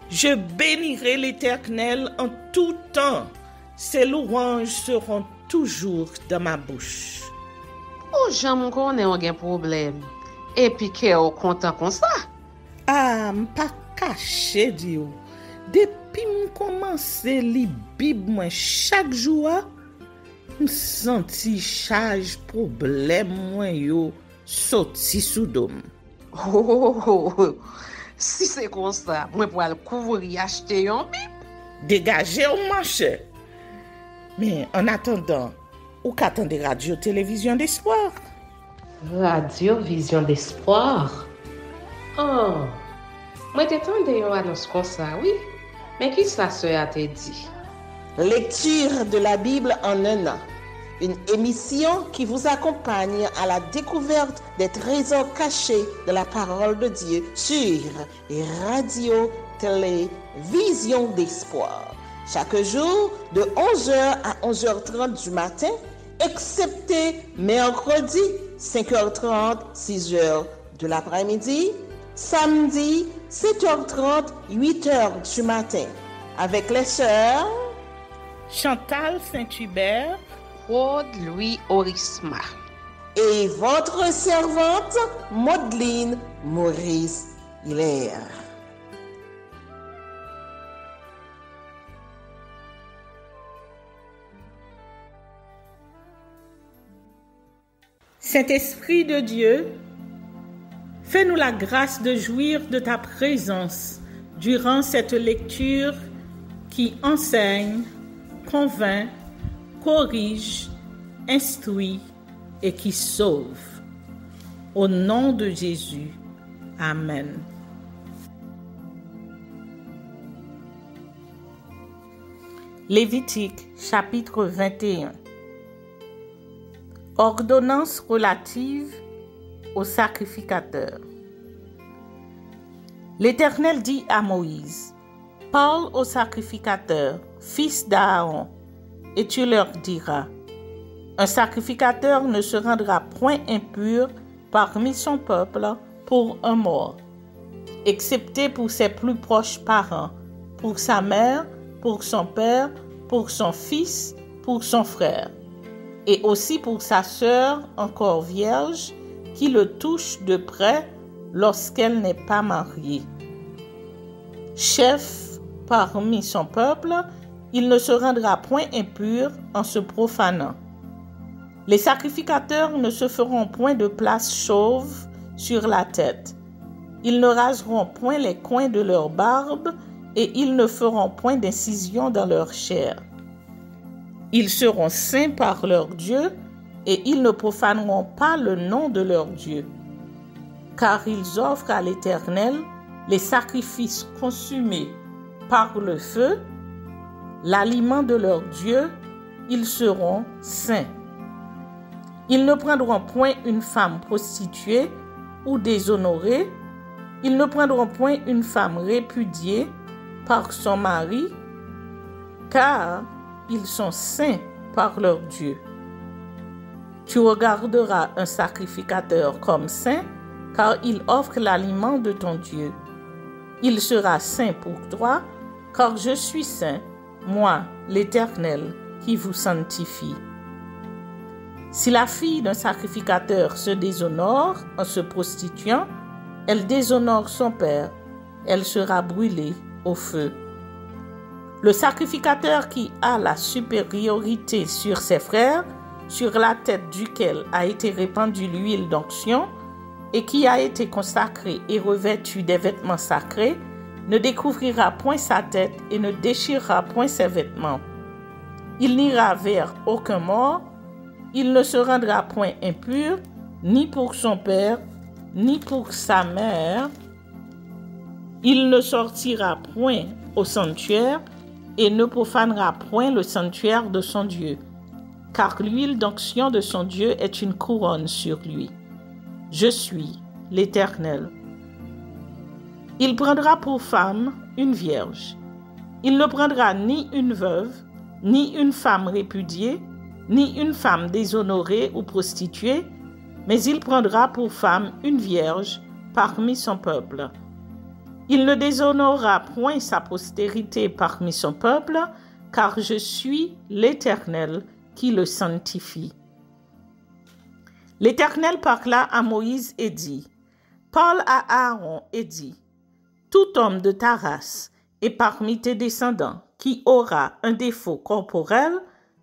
Je bénirai l'Éternel en tout temps. Ses louanges seront toujours dans ma bouche. Oh, j'aime qu'on ait un problème. Et puis qu'elle est content comme ça. Ah, m'pas caché, Dieu. Depuis que commence à lire Bible chaque jour, je senti charge problème moi yo sorti sous dôme. Oh, si c'est comme ça, moi pour aller couvrir acheter un Bible. Dégagez au marché. Mais en attendant, ou qu'attendez radio télévision d'espoir? Radio Vision d'Espoir. Oh, moi t'attendais une annonce comme ça, oui. Mais qui ça a te dit? Lecture de la Bible en un an. Une émission qui vous accompagne à la découverte des trésors cachés de la parole de Dieu sur Radio Télévision d'Espoir. Chaque jour de 11h à 11h30 du matin, excepté mercredi 5h30, 6h de l'après-midi, samedi 7h30, 8h du matin, avec les sœurs Chantal Saint-Hubert, Claude Louis Orisma et votre servante Maudeline Maurice Hilaire. Saint-Esprit de Dieu, fais-nous la grâce de jouir de ta présence durant cette lecture qui enseigne, convainc, corrige, instruit et qui sauve. Au nom de Jésus. Amen. Lévitique chapitre 21. Ordonnance relative au sacrificateur. L'Éternel dit à Moïse, « Parle aux sacrificateurs, fils d'Aaron, et tu leur diras, un sacrificateur ne se rendra point impur parmi son peuple pour un mort, excepté pour ses plus proches parents, pour sa mère, pour son père, pour son fils, pour son frère, et aussi pour sa sœur encore vierge, qui le touche de près lorsqu'elle n'est pas mariée. Chef parmi son peuple, il ne se rendra point impur en se profanant. Les sacrificateurs ne se feront point de place chauve sur la tête. Ils ne raseront point les coins de leur barbe et ils ne feront point d'incision dans leur chair. Ils seront saints par leur Dieu et ils ne profaneront pas le nom de leur Dieu. Car ils offrent à l'Éternel les sacrifices consumés par le feu, l'aliment de leur Dieu, ils seront saints. Ils ne prendront point une femme prostituée ou déshonorée, ils ne prendront point une femme répudiée par son mari, car ils sont saints par leur Dieu. Tu regarderas un sacrificateur comme saint, car il offre l'aliment de ton Dieu. Il sera saint pour toi, car je suis saint, moi, l'Éternel, qui vous sanctifie. Si la fille d'un sacrificateur se déshonore en se prostituant, elle déshonore son père, elle sera brûlée au feu. Le sacrificateur qui a la supériorité sur ses frères, sur la tête duquel a été répandue l'huile d'onction, et qui a été consacré et revêtu des vêtements sacrés, ne découvrira point sa tête et ne déchirera point ses vêtements. Il n'ira vers aucun mort, il ne se rendra point impur, ni pour son père, ni pour sa mère. Il ne sortira point au sanctuaire et ne profanera point le sanctuaire de son Dieu, car l'huile d'onction de son Dieu est une couronne sur lui. Je suis l'Éternel. Il prendra pour femme une vierge. Il ne prendra ni une veuve, ni une femme répudiée, ni une femme déshonorée ou prostituée, mais il prendra pour femme une vierge parmi son peuple. Il ne déshonorera point sa postérité parmi son peuple, car je suis l'Éternel qui le sanctifie. L'Éternel parla à Moïse et dit, « Parle à Aaron et dit, tout homme de ta race et parmi tes descendants qui aura un défaut corporel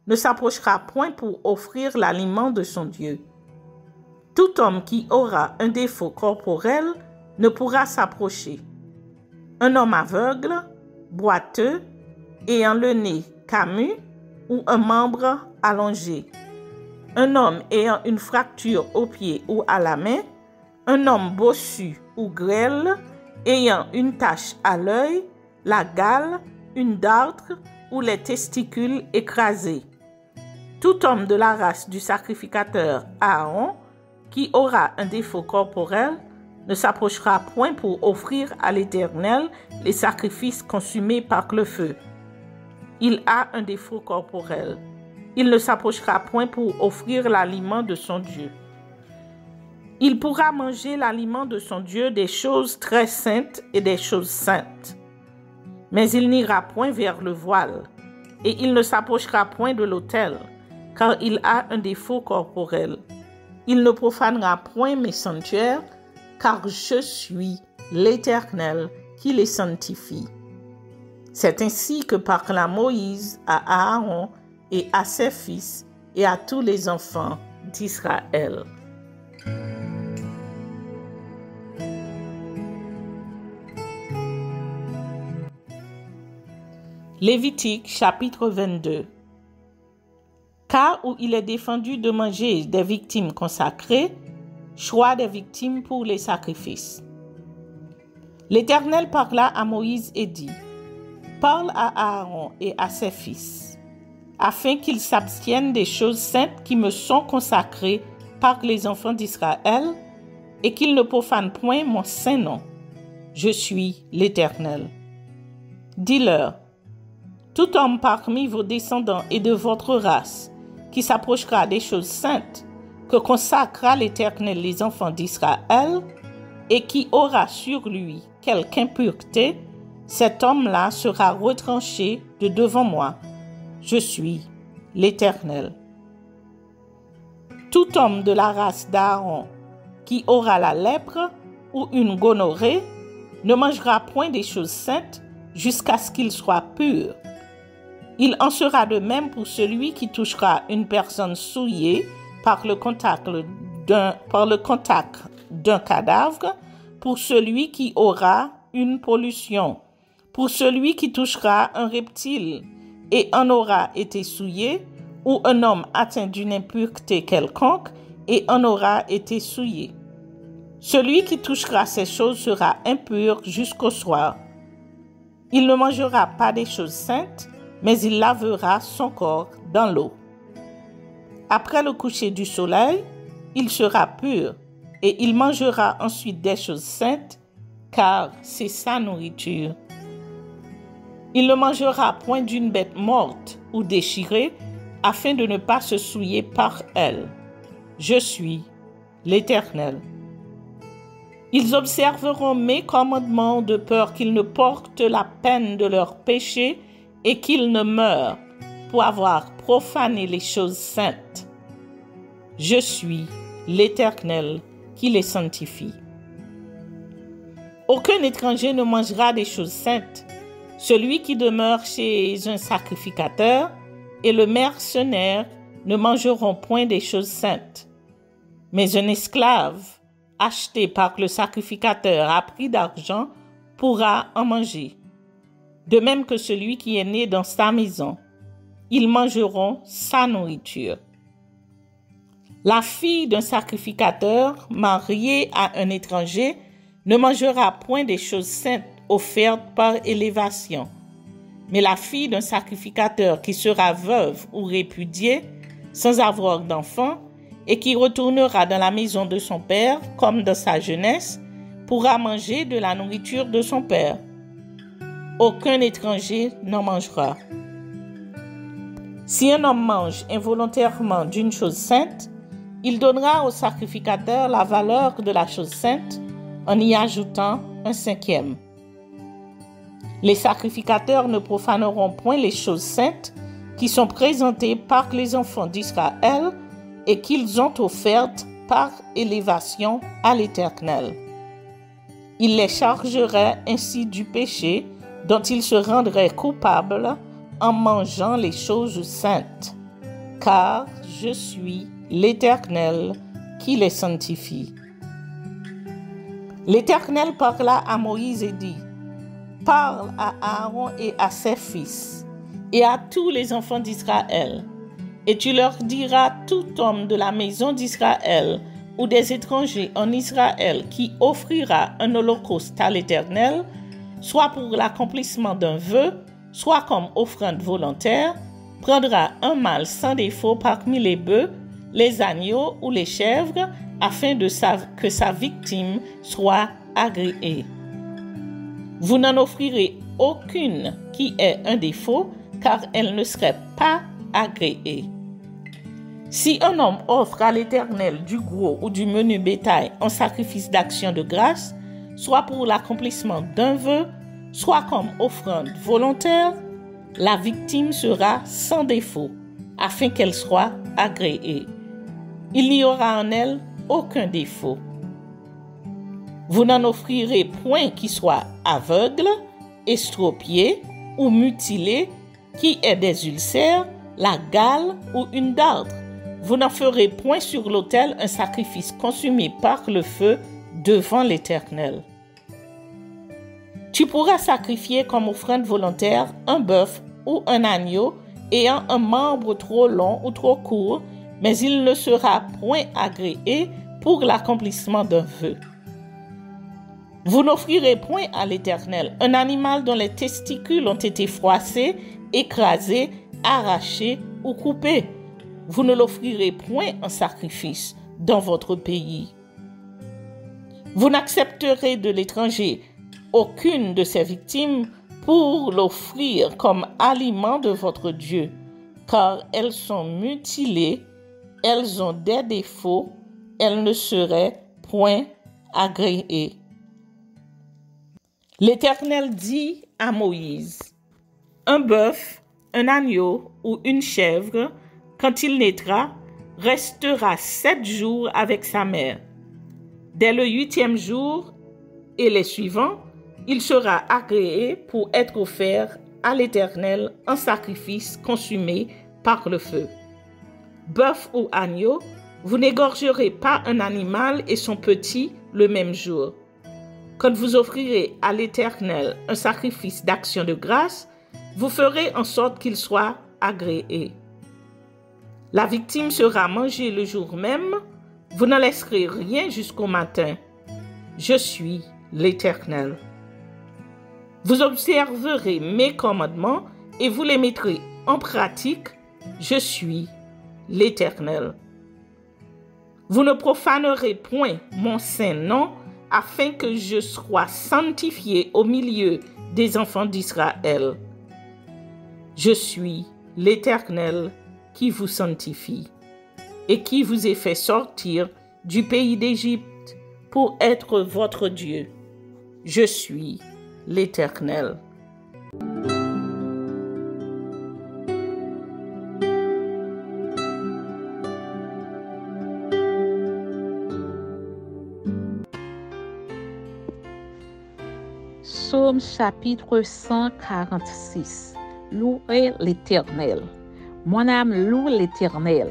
ne s'approchera point pour offrir l'aliment de son Dieu. Tout homme qui aura un défaut corporel ne pourra s'approcher. Un homme aveugle, boiteux, ayant le nez camus ou un membre allongé. Un homme ayant une fracture au pied ou à la main. Un homme bossu ou grêle, ayant une tache à l'œil, la gale, une dartre ou les testicules écrasés. Tout homme de la race du sacrificateur Aaron, qui aura un défaut corporel, ne s'approchera point pour offrir à l'Éternel les sacrifices consumés par le feu. Il a un défaut corporel. Il ne s'approchera point pour offrir l'aliment de son Dieu. Il pourra manger l'aliment de son Dieu des choses très saintes et des choses saintes. Mais il n'ira point vers le voile, et il ne s'approchera point de l'autel, car il a un défaut corporel. Il ne profanera point mes sanctuaires, car je suis l'Éternel qui les sanctifie. C'est ainsi que parla Moïse à Aaron et à ses fils et à tous les enfants d'Israël. Lévitique chapitre 22. Cas où il est défendu de manger des victimes consacrées, choix des victimes pour les sacrifices. L'Éternel parla à Moïse et dit, « Parle à Aaron et à ses fils, afin qu'ils s'abstiennent des choses saintes qui me sont consacrées par les enfants d'Israël, et qu'ils ne profanent point mon saint nom. Je suis l'Éternel. Dis-leur, tout homme parmi vos descendants et de votre race qui s'approchera des choses saintes que consacrera l'Éternel les enfants d'Israël et qui aura sur lui quelque impureté, cet homme-là sera retranché de devant moi. Je suis l'Éternel. Tout homme de la race d'Aaron qui aura la lèpre ou une gonorrhée ne mangera point des choses saintes jusqu'à ce qu'il soit pur. Il en sera de même pour celui qui touchera une personne souillée par le contact d'un cadavre, pour celui qui aura une pollution, pour celui qui touchera un reptile et en aura été souillé, ou un homme atteint d'une impureté quelconque et en aura été souillé. Celui qui touchera ces choses sera impur jusqu'au soir. Il ne mangera pas des choses saintes, mais il lavera son corps dans l'eau. Après le coucher du soleil, il sera pur, et il mangera ensuite des choses saintes, car c'est sa nourriture. Il ne mangera point d'une bête morte ou déchirée, afin de ne pas se souiller par elle. Je suis l'Éternel. Ils observeront mes commandements de peur qu'ils ne portent la peine de leur péché et qu'ils ne meurent pour avoir profané les choses saintes. Je suis l'Éternel qui les sanctifie. Aucun étranger ne mangera des choses saintes. Celui qui demeure chez un sacrificateur et le mercenaire ne mangeront point des choses saintes. Mais un esclave acheté par le sacrificateur à prix d'argent pourra en manger. De même que celui qui est né dans sa maison, ils mangeront sa nourriture. La fille d'un sacrificateur mariée à un étranger ne mangera point des choses saintes offertes par élévation. Mais la fille d'un sacrificateur qui sera veuve ou répudiée, sans avoir d'enfant, et qui retournera dans la maison de son père, comme dans sa jeunesse, pourra manger de la nourriture de son père. Aucun étranger n'en mangera. Si un homme mange involontairement d'une chose sainte, il donnera au sacrificateur la valeur de la chose sainte en y ajoutant un cinquième. Les sacrificateurs ne profaneront point les choses saintes qui sont présentées par les enfants d'Israël et qu'ils ont offertes par élévation à l'Éternel. Il les chargerait ainsi du péché dont ils se rendraient coupables en mangeant les choses saintes, car je suis l'Éternel qui les sanctifie. L'Éternel parla à Moïse et dit: Parle à Aaron et à ses fils, et à tous les enfants d'Israël, et tu leur diras: tout homme de la maison d'Israël ou des étrangers en Israël qui offrira un holocauste à l'Éternel, soit pour l'accomplissement d'un vœu, soit comme offrande volontaire, prendra un mâle sans défaut parmi les bœufs, les agneaux ou les chèvres, afin que sa victime soit agréée. Vous n'en offrirez aucune qui ait un défaut, car elle ne serait pas agréée. Si un homme offre à l'Éternel du gros ou du menu bétail en sacrifice d'action de grâce, soit pour l'accomplissement d'un vœu, soit comme offrande volontaire, la victime sera sans défaut, afin qu'elle soit agréée. Il n'y aura en elle aucun défaut. Vous n'en offrirez point qui soit aveugle, estropié ou mutilé, qui ait des ulcères, la gale ou une dartre. Vous n'en ferez point sur l'autel un sacrifice consumé par le feu devant l'Éternel. Tu pourras sacrifier comme offrande volontaire un bœuf ou un agneau ayant un membre trop long ou trop court, mais il ne sera point agréé pour l'accomplissement d'un vœu. Vous n'offrirez point à l'Éternel un animal dont les testicules ont été froissés, écrasés, arrachés ou coupés. Vous ne l'offrirez point en sacrifice dans votre pays. Vous n'accepterez de l'étranger aucune de ses victimes pour l'offrir comme aliment de votre Dieu, car elles sont mutilées, elles ont des défauts, elles ne seraient point agréées. L'Éternel dit à Moïse: un bœuf, un agneau ou une chèvre, quand il naîtra, restera 7 jours avec sa mère. Dès le 8e jour et les suivants, il sera agréé pour être offert à l'Éternel en sacrifice consumé par le feu. Bœuf ou agneau, vous n'égorgerez pas un animal et son petit le même jour. Quand vous offrirez à l'Éternel un sacrifice d'action de grâce, vous ferez en sorte qu'il soit agréé. La victime sera mangée le jour même, vous ne laisserez rien jusqu'au matin. Je suis l'Éternel. Vous observerez mes commandements et vous les mettrez en pratique. Je suis l'Éternel. Vous ne profanerez point mon saint nom, afin que je sois sanctifié au milieu des enfants d'Israël. Je suis l'Éternel qui vous sanctifie et qui vous ai fait sortir du pays d'Égypte pour être votre Dieu. Je suis l'Éternel. Psaume chapitre 146. Louez l'Éternel. Mon âme loue l'Éternel.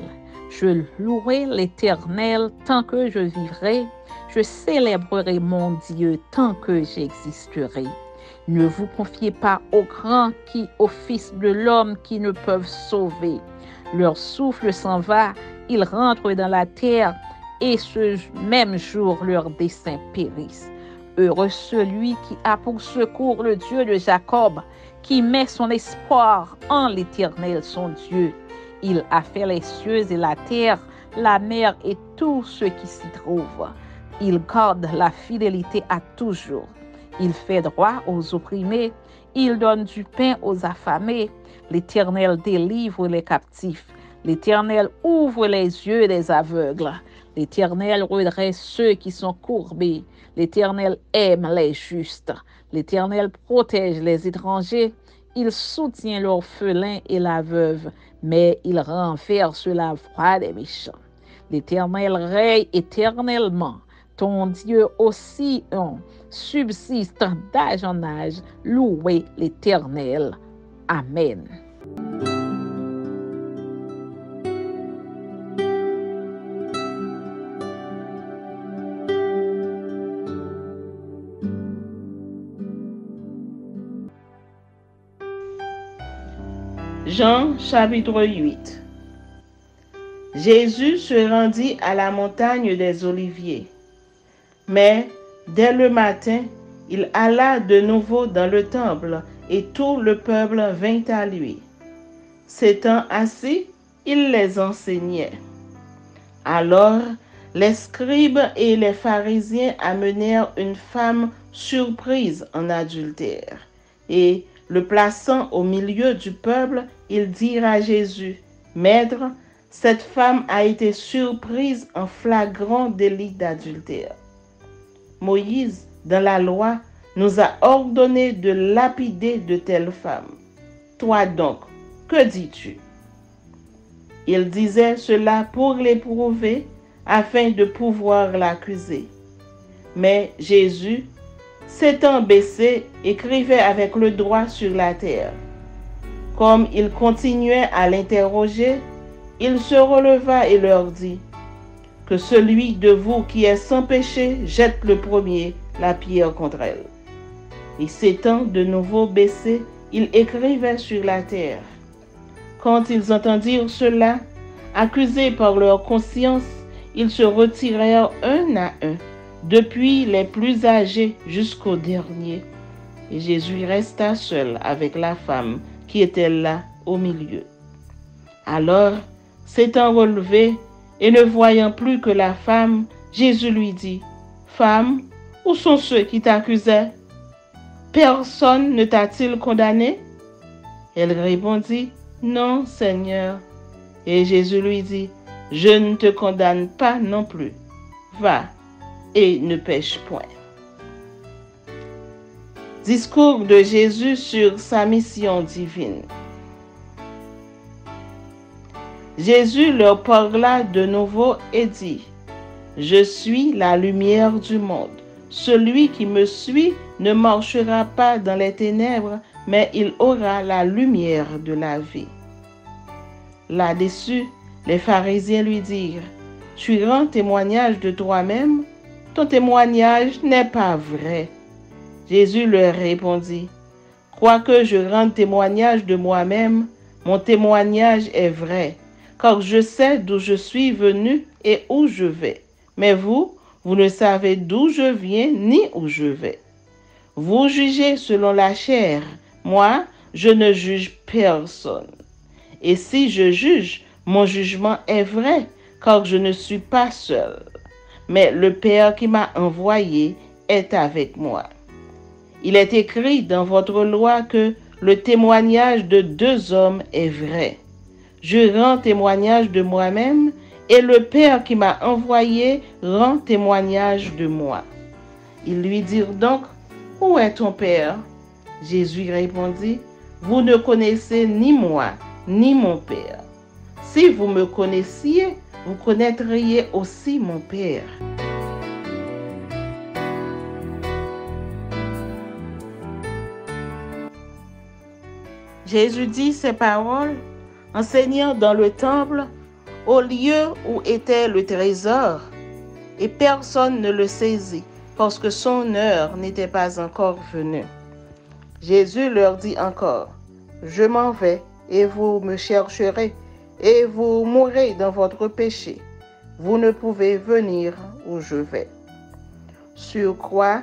Je louerai l'Éternel tant que je vivrai. Je célébrerai mon Dieu tant que j'existerai. Ne vous confiez pas aux grands qui, aux fils de l'homme qui ne peuvent sauver. Leur souffle s'en va, ils rentrent dans la terre et ce même jour leurs desseins périssent. Heureux celui qui a pour secours le Dieu de Jacob, qui met son espoir en l'Éternel son Dieu. Il a fait les cieux et la terre, la mer et tout ce qui s'y trouve. Il garde la fidélité à toujours. Il fait droit aux opprimés, il donne du pain aux affamés. L'Éternel délivre les captifs. L'Éternel ouvre les yeux des aveugles. L'Éternel redresse ceux qui sont courbés. L'Éternel aime les justes. L'Éternel protège les étrangers. Il soutient l'orphelin et la veuve, mais il renverse la voix des méchants. L'Éternel règne éternellement. Ton Dieu aussi subsiste d'âge en âge. Louez l'Éternel. Amen. Jean chapitre 8. Jésus se rendit à la montagne des Oliviers. Mais dès le matin, il alla de nouveau dans le temple et tout le peuple vint à lui. S'étant assis, il les enseignait. Alors, les scribes et les pharisiens amenèrent une femme surprise en adultère et, le plaçant au milieu du peuple, ils dirent à Jésus, « Maître, cette femme a été surprise en flagrant délit d'adultère. Moïse, dans la loi, nous a ordonné de lapider de telles femmes. Toi donc, que dis-tu » Il disait cela pour l'éprouver, afin de pouvoir l'accuser. Mais Jésus, s'étant baissé, écrivait avec le doigt sur la terre. Comme il continuait à l'interroger, il se releva et leur dit, « Que celui de vous qui est sans péché jette le premier la pierre contre elle. » Et s'étant de nouveau baissé, il écrivait sur la terre. Quand ils entendirent cela, accusés par leur conscience, ils se retirèrent un à un, depuis les plus âgés jusqu'au dernier. Et Jésus resta seul avec la femme qui était là au milieu. Alors, s'étant relevé et ne voyant plus que la femme, Jésus lui dit, « Femme, où sont ceux qui t'accusaient? Personne ne t'a-t-il condamné? » Elle répondit, « Non, Seigneur. » Et Jésus lui dit, « Je ne te condamne pas non plus. Va et ne pêche point. » Discours de Jésus sur sa mission divine. Jésus leur parla de nouveau et dit, « Je suis la lumière du monde. Celui qui me suit ne marchera pas dans les ténèbres, mais il aura la lumière de la vie. » Là-dessus, les pharisiens lui dirent, « Tu rends témoignage de toi-même? Ton témoignage n'est pas vrai. » Jésus leur répondit, « Quoique je rende témoignage de moi-même, mon témoignage est vrai, car je sais d'où je suis venu et où je vais. Mais vous, vous ne savez d'où je viens ni où je vais. Vous jugez selon la chair, moi, je ne juge personne. Et si je juge, mon jugement est vrai, car je ne suis pas seul. Mais le Père qui m'a envoyé est avec moi. Il est écrit dans votre loi que le témoignage de deux hommes est vrai. Je rends témoignage de moi-même et le Père qui m'a envoyé rend témoignage de moi. » Ils lui dirent donc, « Où est ton Père? » Jésus répondit, « Vous ne connaissez ni moi, ni mon Père. Si vous me connaissiez, vous connaîtriez aussi mon Père. » Jésus dit ces paroles, enseignant dans le temple, au lieu où était le trésor, et personne ne le saisit, parce que son heure n'était pas encore venue. Jésus leur dit encore, « Je m'en vais, et vous me chercherez, et vous mourrez dans votre péché. Vous ne pouvez venir où je vais. » Sur quoi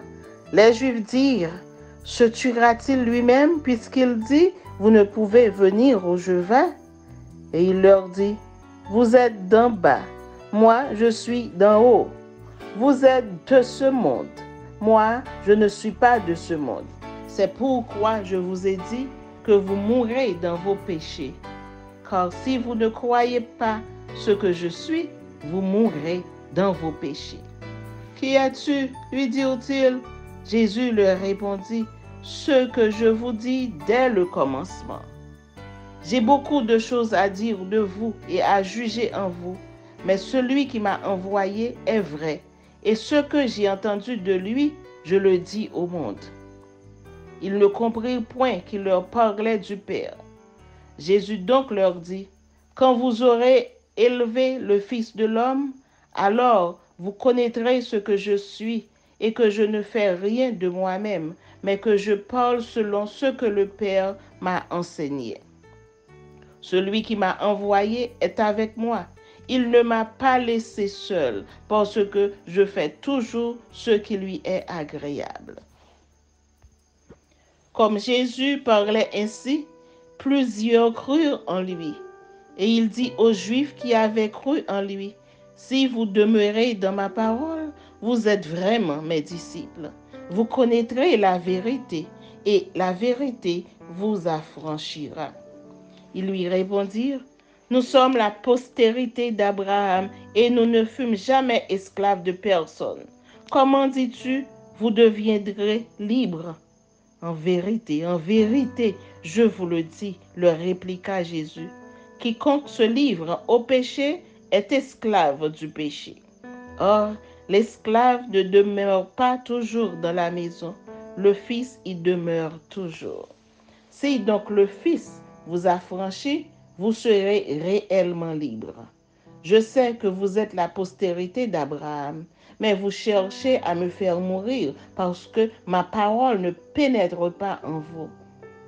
les Juifs dirent, « Se tuera-t-il lui-même, puisqu'il dit, vous ne pouvez venir où je vais? » Et il leur dit, « Vous êtes d'en bas, moi je suis d'en haut. Vous êtes de ce monde, moi je ne suis pas de ce monde. C'est pourquoi je vous ai dit que vous mourrez dans vos péchés. Car si vous ne croyez pas ce que je suis, vous mourrez dans vos péchés. Qui es-tu? Lui dirent-ils. Jésus leur répondit, ce que je vous dis dès le commencement. J'ai beaucoup de choses à dire de vous et à juger en vous, mais celui qui m'a envoyé est vrai, et ce que j'ai entendu de lui, je le dis au monde. Ils ne comprirent point qu'il leur parlait du Père. Jésus donc leur dit, quand vous aurez élevé le Fils de l'homme, alors vous connaîtrez ce que je suis et que je ne fais rien de moi-même, mais que je parle selon ce que le Père m'a enseigné. Celui qui m'a envoyé est avec moi. Il ne m'a pas laissé seul, parce que je fais toujours ce qui lui est agréable. Comme Jésus parlait ainsi, plusieurs crurent en lui. Et il dit aux Juifs qui avaient cru en lui, « Si vous demeurez dans ma parole, vous êtes vraiment mes disciples. Vous connaîtrez la vérité, et la vérité vous affranchira. » Ils lui répondirent, « Nous sommes la postérité d'Abraham, et nous ne fûmes jamais esclaves de personne. Comment dis-tu, vous deviendrez libres? » En vérité, je vous le dis, leur répliqua Jésus, quiconque se livre au péché est esclave du péché. Or, l'esclave ne demeure pas toujours dans la maison, le Fils y demeure toujours. Si donc le Fils vous affranchit, vous serez réellement libres. Je sais que vous êtes la postérité d'Abraham, mais vous cherchez à me faire mourir parce que ma parole ne pénètre pas en vous.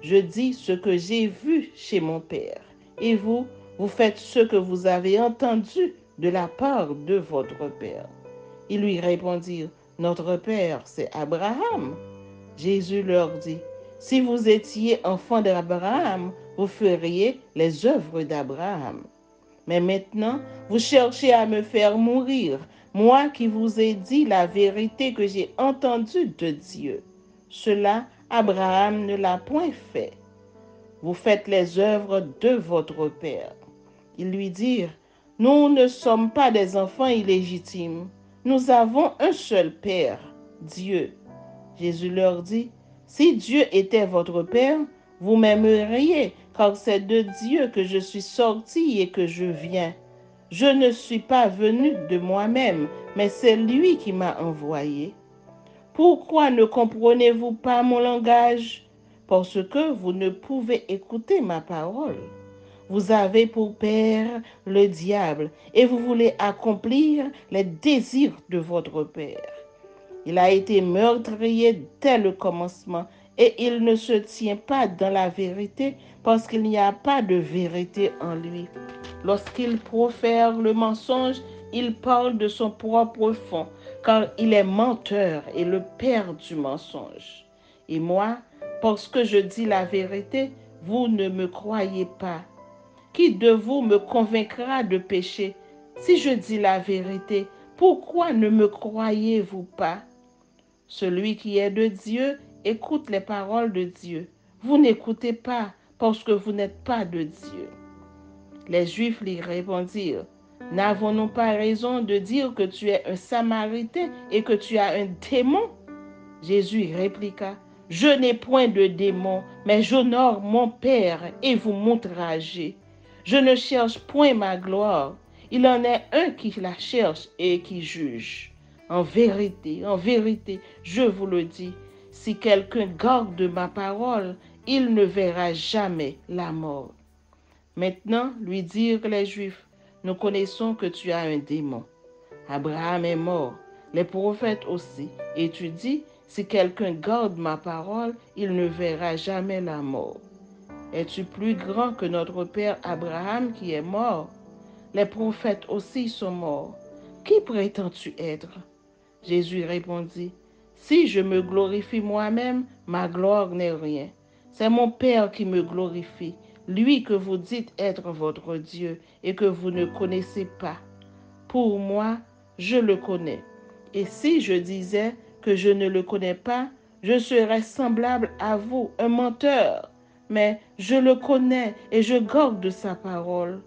Je dis ce que j'ai vu chez mon Père, et vous faites ce que vous avez entendu de la part de votre Père. Ils lui répondirent, notre Père, c'est Abraham. Jésus leur dit, si vous étiez enfants d'Abraham, vous feriez les œuvres d'Abraham. Mais maintenant, vous cherchez à me faire mourir, moi qui vous ai dit la vérité que j'ai entendue de Dieu. Cela, Abraham ne l'a point fait. Vous faites les œuvres de votre Père. Ils lui dirent, nous ne sommes pas des enfants illégitimes. Nous avons un seul Père, Dieu. Jésus leur dit, si Dieu était votre Père, vous m'aimeriez, car c'est de Dieu que je suis sorti et que je viens. Je ne suis pas venu de moi-même, mais c'est lui qui m'a envoyé. Pourquoi ne comprenez-vous pas mon langage? Parce que vous ne pouvez écouter ma parole. Vous avez pour père le diable, et vous voulez accomplir les désirs de votre père. Il a été meurtrier dès le commencement, et il ne se tient pas dans la vérité, parce qu'il n'y a pas de vérité en lui. Lorsqu'il profère le mensonge, il parle de son propre fond, car il est menteur et le père du mensonge. Et moi, parce que je dis la vérité, vous ne me croyez pas. Qui de vous me convaincra de péché? Si je dis la vérité, pourquoi ne me croyez-vous pas? Celui qui est de Dieu écoute les paroles de Dieu. Vous n'écoutez pas parce que vous n'êtes pas de Dieu. Les Juifs lui répondirent, n'avons-nous pas raison de dire que tu es un Samaritain et que tu as un démon? Jésus répliqua, je n'ai point de démon, mais j'honore mon Père et vous m'outragez. Je ne cherche point ma gloire. Il en est un qui la cherche et qui juge. En vérité, je vous le dis, si quelqu'un garde ma parole, il ne verra jamais la mort. Maintenant, lui dirent les Juifs, nous connaissons que tu as un démon. Abraham est mort, les prophètes aussi, et tu dis, si quelqu'un garde ma parole, il ne verra jamais la mort. Es-tu plus grand que notre père Abraham qui est mort? Les prophètes aussi sont morts. Qui prétends-tu être? Jésus répondit, si je me glorifie moi-même, ma gloire n'est rien. C'est mon Père qui me glorifie, lui que vous dites être votre Dieu et que vous ne connaissez pas. Pour moi, je le connais. Et si je disais que je ne le connais pas, je serais semblable à vous, un menteur. Mais je le connais et je garde sa parole.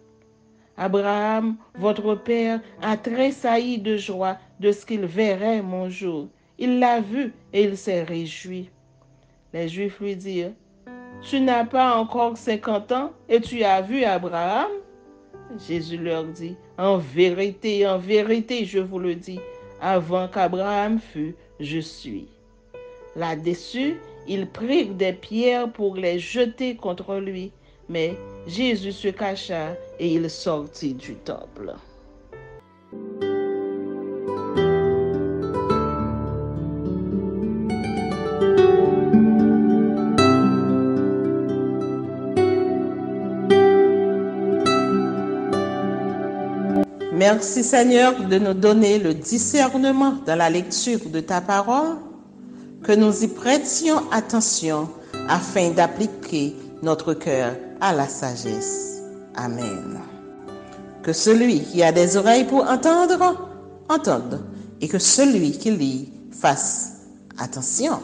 Abraham, votre père, a tressailli de joie de ce qu'il verrait mon jour. Il l'a vu et il s'est réjoui. » Les Juifs lui dirent, « Tu n'as pas encore 50 ans et tu as vu Abraham? » Jésus leur dit, « en vérité, je vous le dis, avant qu'Abraham fût, je suis. » Là-dessus, ils prirent des pierres pour les jeter contre lui, mais Jésus se cacha et il sortit du temple. Merci Seigneur de nous donner le discernement dans la lecture de ta parole, que nous y prêtions attention afin d'appliquer notre cœur à la sagesse. Amen. Que celui qui a des oreilles pour entendre, entende, et que celui qui lit fasse attention.